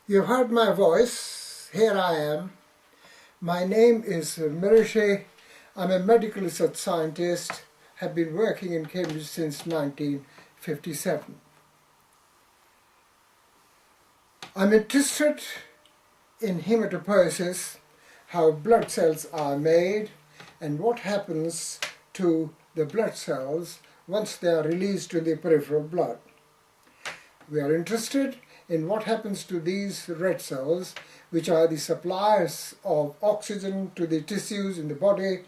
You've heard my voice. Here I am. My name is Mirishe. I'm a medical research scientist. Have been working in Cambridge since 1957. I'm interested in hematopoiesis, how blood cells are made, and what happens to the blood cells once they are released to the peripheral blood. We are interested in what happens to these red cells, which are the suppliers of oxygen to the tissues in the body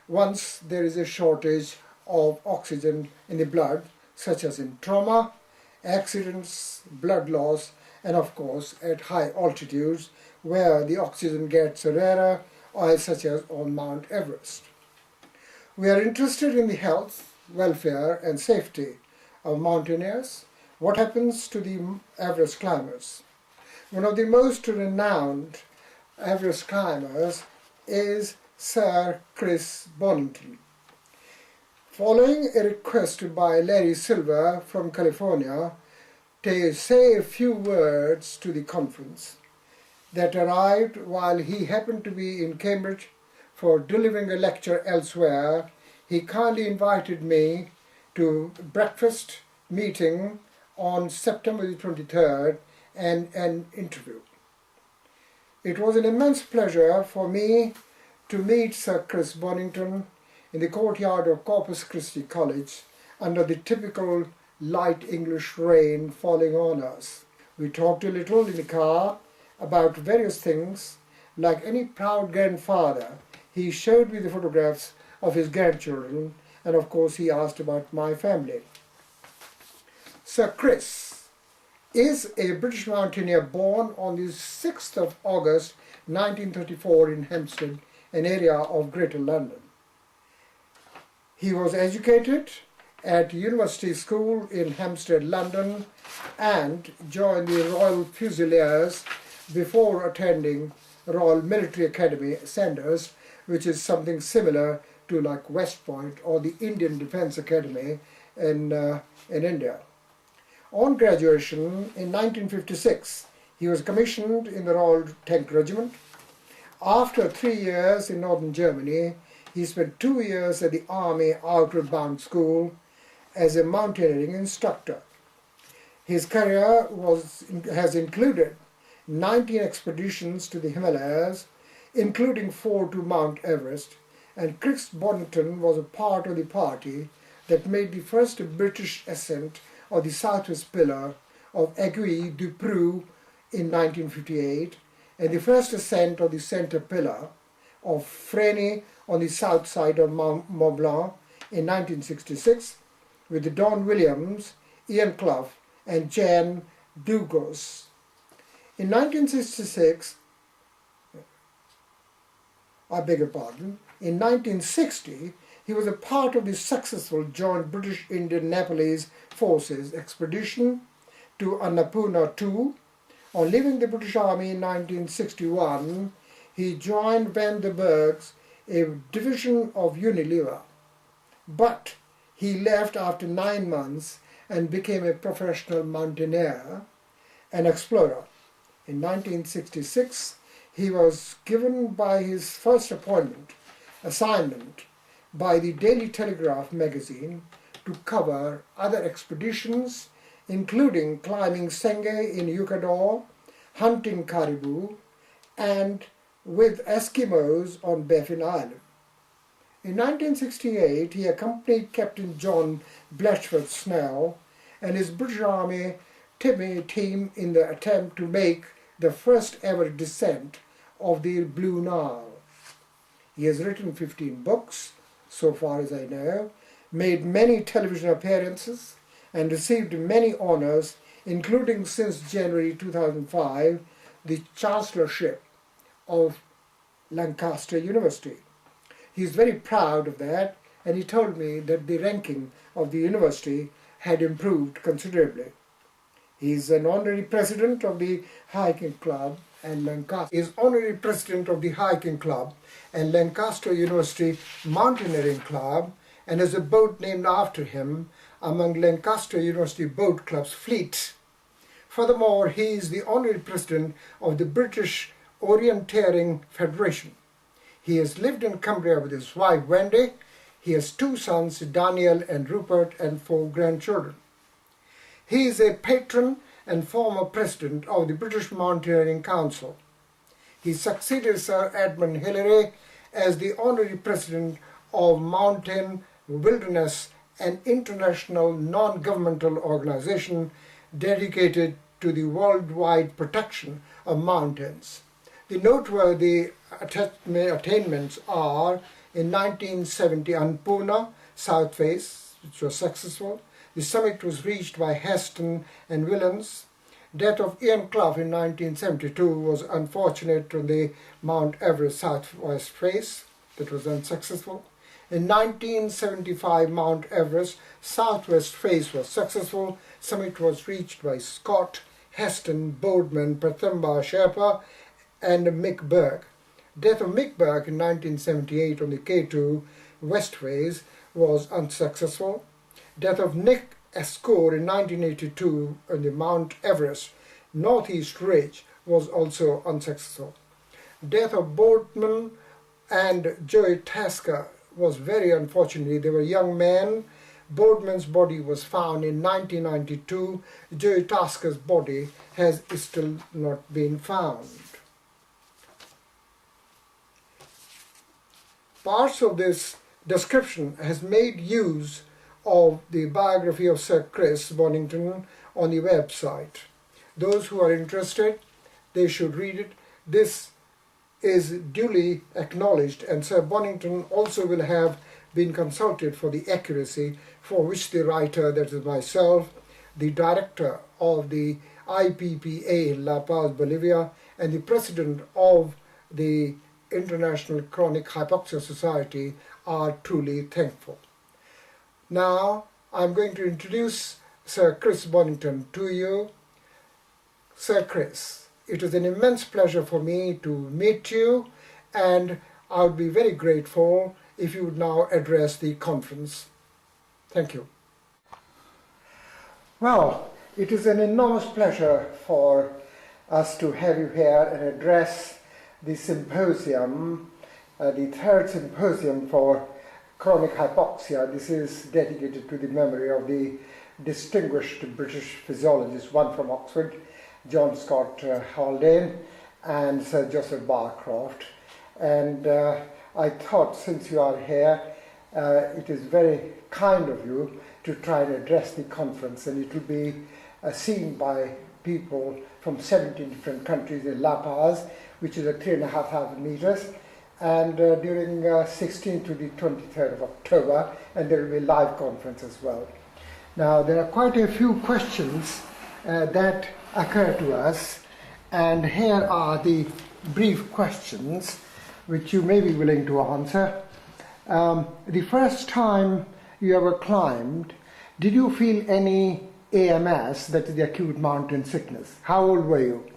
once there is a shortage of oxygen in the blood, such as in trauma, accidents, blood loss, and of course at high altitudes where the oxygen gets rarer, or such as on Mount Everest. We are interested in the health, welfare and safety of mountaineers. What happens to the Everest climbers? One of the most renowned Everest climbers is Sir Chris Bonington. Following a request by Larry Silver from California to say a few words to the conference that arrived while he happened to be in Cambridge for delivering a lecture elsewhere, he kindly invited me to breakfast meeting on September the 23rd and an interview. It was an immense pleasure for me to meet Sir Chris Bonington in the courtyard of Corpus Christi College under the typical light English rain falling on us. We talked a little in the car about various things. Like any proud grandfather, he showed me the photographs of his grandchildren, and of course he asked about my family. Sir Chris is a British mountaineer born on the 6th of August 1934 in Hampstead, an area of Greater London. He was educated at University School in Hampstead, London, and joined the Royal Fusiliers before attending Royal Military Academy, Sandhurst, which is something similar to like West Point or the Indian Defence Academy in India. On graduation in 1956, he was commissioned in the Royal Tank Regiment. After 3 years in northern Germany, he spent 2 years at the Army Outward Bound School as a mountaineering instructor. His career has included 19 expeditions to the Himalayas, including 4 to Mount Everest, and Chris Bonington was a part of the party that made the first British ascent of the southwest pillar of Aiguille du Prou in 1958, and the first ascent of the centre pillar of Fresnes on the south side of Mont Blanc in 1966, with Don Williams, Ian Clough and Jan Dugos. In 1966, in 1960, he was a part of the successful joint British-Indian Nepalese Forces expedition to Annapurna II. On leaving the British Army in 1961, he joined Van der Berg's, a division of Unilever. But he left after 9 months and became a professional mountaineer and explorer. In 1966, he was given by his first assignment by the Daily Telegraph magazine to cover other expeditions, including climbing Sengay in Ecuador, hunting caribou, and with Eskimos on Baffin Island. In 1968, he accompanied Captain John Blatchford Snell and his British Army team in the attempt to make the first ever descent of the Blue Nile. He has written 15 books, so far as I know, made many television appearances, and received many honours, including since January 2005, the Chancellorship of Lancaster University. He is very proud of that, and he told me that the ranking of the university had improved considerably. He is an honorary president of the Hiking Club and Lancaster. He is honorary president of the Hiking Club and Lancaster University Mountaineering Club, and has a boat named after him among Lancaster University Boat Club's fleet. Furthermore, he is the honorary president of the British Orienteering Federation. He has lived in Cumbria with his wife Wendy. He has 2 sons, Daniel and Rupert, and 4 grandchildren. He is a patron and former president of the British Mountaineering Council. He succeeded Sir Edmund Hillary as the honorary president of Mountain Wilderness, an international non-governmental organization dedicated to the worldwide protection of mountains. The noteworthy attainments are in 1970 Annapurna South Face, which was successful. The summit was reached by Heston and Willems. Death of Ian Clough in 1972 was unfortunate on the Mount Everest Southwest Face. That was unsuccessful. In 1975 Mount Everest Southwest Face was successful. Summit was reached by Scott, Heston, Boardman, Prathamba Sherpa and Mick Berg. Death of Mick Berg in 1978 on the K2 West Face was unsuccessful. Death of Nick Escore in 1982 on the Mount Everest Northeast Ridge was also unsuccessful. Death of Boardman and Joey Tasker was very unfortunate. They were young men. Boardman's body was found in 1992. Joey Tasker's body has still not been found. Parts of this description has made use of the biography of Sir Chris Bonington on the website. Those who are interested, they should read it. This is duly acknowledged, and Sir Bonington also will have been consulted for the accuracy, for which the writer, that is myself, the director of the IPPA in La Paz, Bolivia, and the president of the International Chronic Hypoxia Society are truly thankful. Now I'm going to introduce Sir Chris Bonington to you. Sir Chris, it is an immense pleasure for me to meet you, and I would be very grateful if you would now address the conference. Thank you. Well, it is an enormous pleasure for us to have you here and address the symposium, the 3rd symposium for chronic hypoxia. This is dedicated to the memory of the distinguished British physiologists, one from Oxford, John Scott Haldane, and Sir Joseph Barcroft. And I thought, since you are here, it is very kind of you to try and address the conference, and it will be seen by people from 17 different countries in La Paz, which is at 3,500 meters, and during 16th to the 23rd of October, and there will be a live conference as well. Now, there are quite a few questions that occur to us, and here are the brief questions which you may be willing to answer. The first time you ever climbed, did you feel any AMS, that is the acute mountain sickness? How old were you?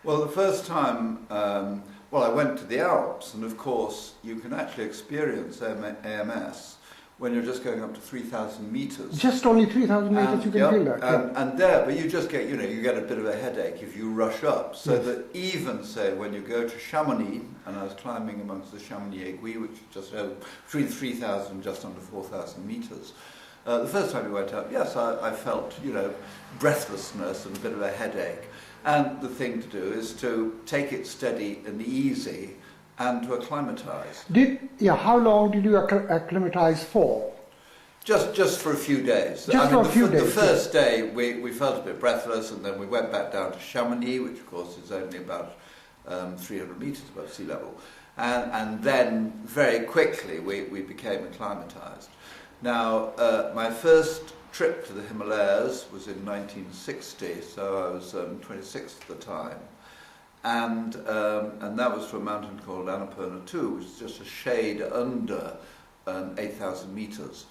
Well, the first time, I went to the Alps, and of course you can actually experience AMS when you're just going up to 3,000 meters. Just only 3,000 meters you can feel that? And there, but you just get, you get a bit of a headache if you rush up. So yes. That even, say, when you go to Chamonix, and I was climbing amongst the Chamonix Aiguille, which is just between 3,000 just under 4,000 meters, the first time we went up, yes, I felt, breathlessness and a bit of a headache. And the thing to do is to take it steady and easy and to acclimatise. How long did you acclimatise for? Just for a few days. The first day we felt a bit breathless, and then we went back down to Chamonix, which of course is only about 300 metres above sea level. And then very quickly we became acclimatised. Now, my first trip to the Himalayas was in 1960, so I was 26 at the time, and that was for a mountain called Annapurna II, which is just a shade under 8,000 meters.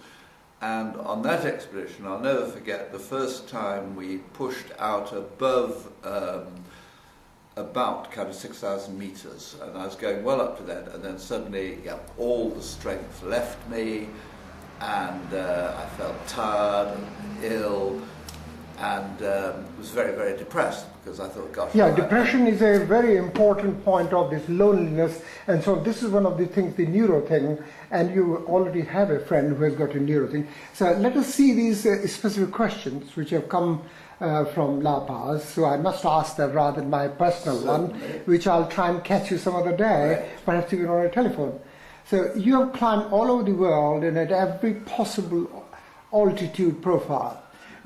And on that expedition, I'll never forget the first time we pushed out above about kind of 6,000 meters, and I was going well up to that, and then suddenly, all the strength left me, and I felt tired and ill, and was very, very depressed because I thought, gosh. Yeah, depression is a very important point of this loneliness, and so this is one of the things, the neuro thing, and you already have a friend who has got a neuro thing. So let us see these specific questions which have come from La Paz, so I must ask that rather than my personal one, which I'll try and catch you some other day, perhaps even on a telephone. So you have climbed all over the world and at every possible altitude profile.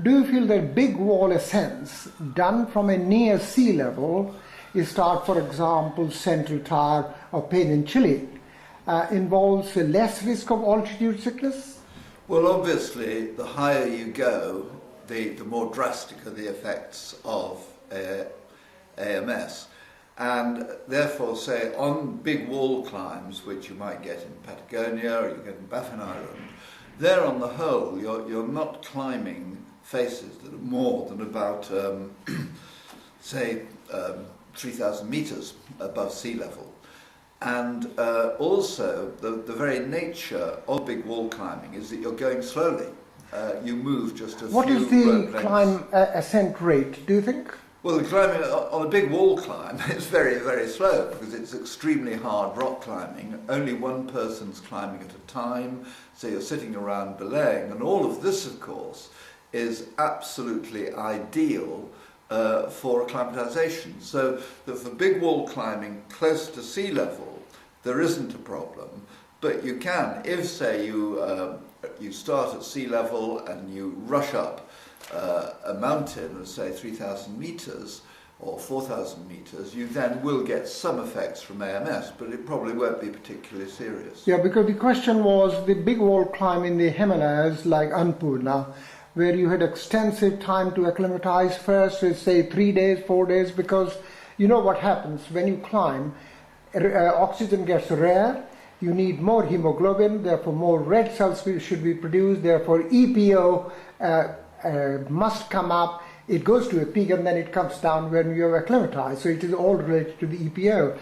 Do you feel that big wall ascents done from a near sea level, you start for example Central Tower or Pain in Chile, involves a less risk of altitude sickness? Well, obviously the higher you go, the more drastic are the effects of AMS. And therefore, say, on big wall climbs, which you might get in Patagonia or you get in Baffin Island, there on the whole, you're not climbing faces that are more than about, say, 3,000 meters above sea level. And also, the very nature of big wall climbing is that you're going slowly. You move just a few What is the climb ascent rate, do you think? Well, the climbing on a big wall climb is very, very slow because it's extremely hard rock climbing. Only one person's climbing at a time, so you're sitting around belaying. And all of this, of course, is absolutely ideal for acclimatization. So that for big wall climbing close to sea level, there isn't a problem. But you can, if, say, you start at sea level and you rush up a mountain of, say, 3,000 meters or 4,000 meters, you then will get some effects from AMS, but it probably won't be particularly serious. Yeah, because the question was the big wall climb in the Himalayas, like Annapurna, where you had extensive time to acclimatize first, say 3 days, 4 days, because you know what happens when you climb, oxygen gets rare, you need more hemoglobin, therefore more red cells should be produced, therefore EPO must come up, it goes to a peak and then it comes down when you have acclimatized, so it is all related to the EPO.